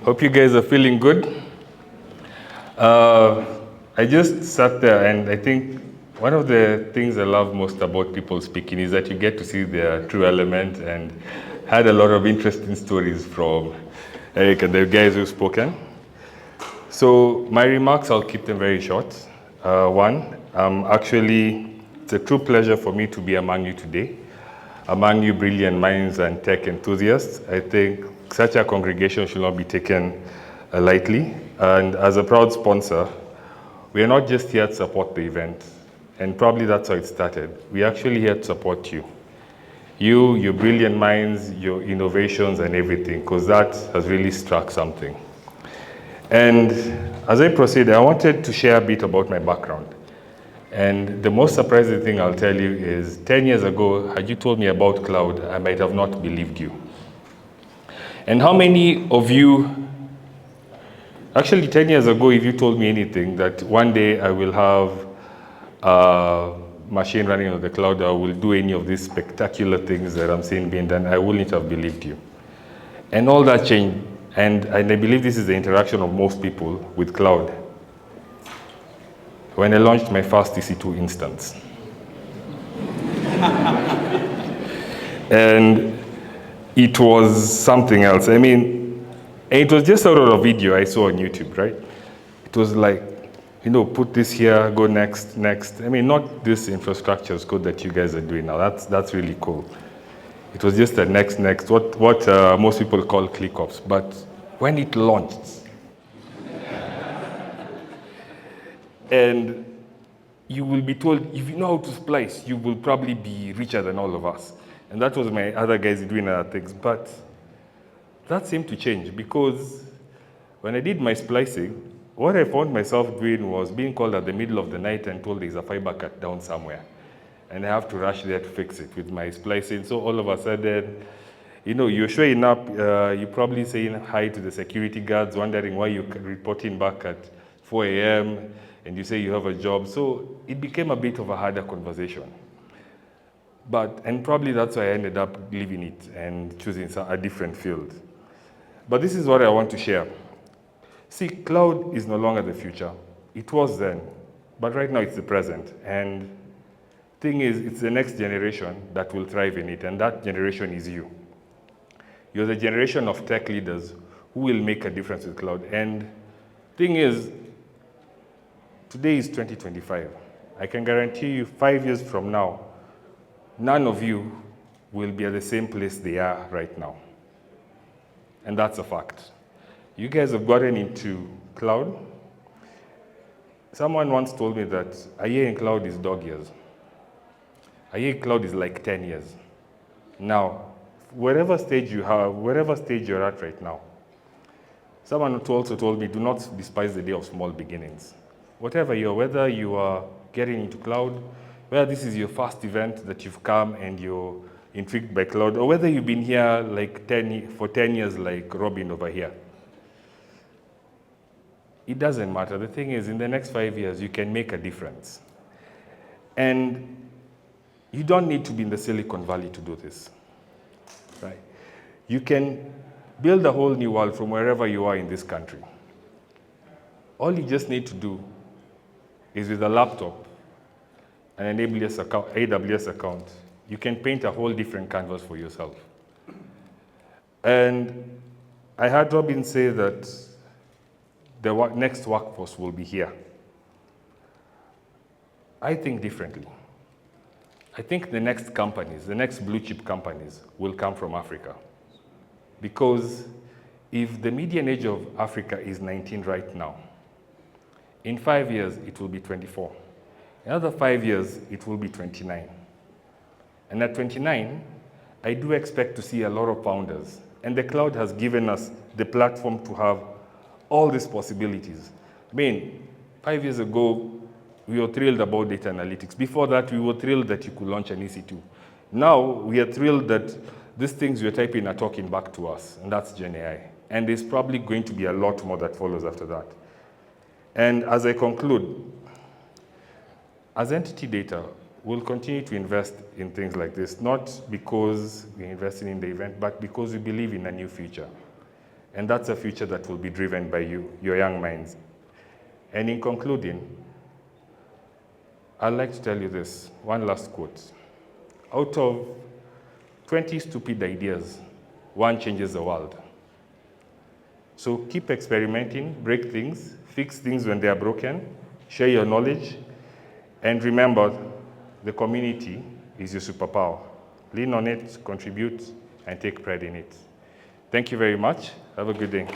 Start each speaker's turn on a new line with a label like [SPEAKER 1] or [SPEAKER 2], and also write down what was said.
[SPEAKER 1] Hope you guys are feeling good. I just sat there and I think one of the things I love most about people speaking is that you get to see their true element, and had a lot of interesting stories from Eric and the guys who've spoken. So my remarks, I'll keep them very short. It's a true pleasure for me to be among you today, among you brilliant minds and tech enthusiasts. I think such a congregation should not be taken lightly. And as a proud sponsor, we are not just here to support the event, and probably that's how it started. We're actually here to support you. You, your brilliant minds, your innovations and everything, because that has really struck something. And as I proceed, I wanted to share a bit about my background. And the most surprising thing I'll tell you is 10 years ago, had you told me about cloud, I might have not believed you. And how many of you, actually 10 years ago, if you told me anything, that one day I will have a machine running on the cloud, I will do any of these spectacular things that I'm seeing being done, I wouldn't have believed you. And all that changed. And I believe this is the interaction of most people with cloud. When I launched my first EC2 instance. And it was something else. I mean, it was just out of a video I saw on YouTube, right? It was like, put this here, go next. I mean, not this infrastructure as code that you guys are doing now. That's really cool. It was just a next, what most people call ClickOps. But when it launched, and you will be told, if you know how to splice, you will probably be richer than all of us. And that was my other guys doing other things. But that seemed to change, because when I did my splicing, what I found myself doing was being called at the middle of the night and told there's a fiber cut down somewhere. And I have to rush there to fix it with my splicing. So all of a sudden, you're showing up, you're probably saying hi to the security guards, wondering why you're reporting back at 4 a.m., and you say you have a job. So it became a bit of a harder conversation. And probably that's why I ended up leaving it and choosing a different field. But this is what I want to share. See, cloud is no longer the future. It was then, but right now it's the present. And thing is, it's the next generation that will thrive in it, and that generation is you. You're the generation of tech leaders who will make a difference with cloud. And thing is, today is 2025. I can guarantee you 5 years from now, none of you will be at the same place they are right now. And that's a fact. You guys have gotten into cloud. Someone once told me that a year in cloud is dog years. A year in cloud is like 10 years. Now, wherever stage you're at right now, someone also told me, do not despise the day of small beginnings. Whatever whether you are getting into cloud, whether this is your first event that you've come and you're intrigued by cloud, or whether you've been here for 10 years like Robin over here, it doesn't matter. The thing is, in the next 5 years, you can make a difference. And you don't need to be in the Silicon Valley to do this, right? You can build a whole new world from wherever you are in this country. All you just need to do is, with a laptop and an AWS account, you can paint a whole different canvas for yourself. And I heard Robin say that the next workforce will be here. I think differently. I think the next blue chip companies will come from Africa. Because if the median age of Africa is 19 right now, in 5 years, it will be 24. In another 5 years, it will be 29. And at 29, I do expect to see a lot of founders. And the cloud has given us the platform to have all these possibilities. I mean, 5 years ago, we were thrilled about data analytics. Before that, we were thrilled that you could launch an EC2. Now, we are thrilled that these things you're typing are talking back to us, and that's Gen AI. And there's probably going to be a lot more that follows after that. And as I conclude, as NTT DATA, we'll continue to invest in things like this, not because we're investing in the event, but because we believe in a new future. And that's a future that will be driven by you, your young minds. And in concluding, I'd like to tell you this, one last quote. Out of 20 stupid ideas, one changes the world. So keep experimenting, break things, fix things when they are broken, share your knowledge, and remember, the community is your superpower. Lean on it, contribute, and take pride in it. Thank you very much. Have a good day.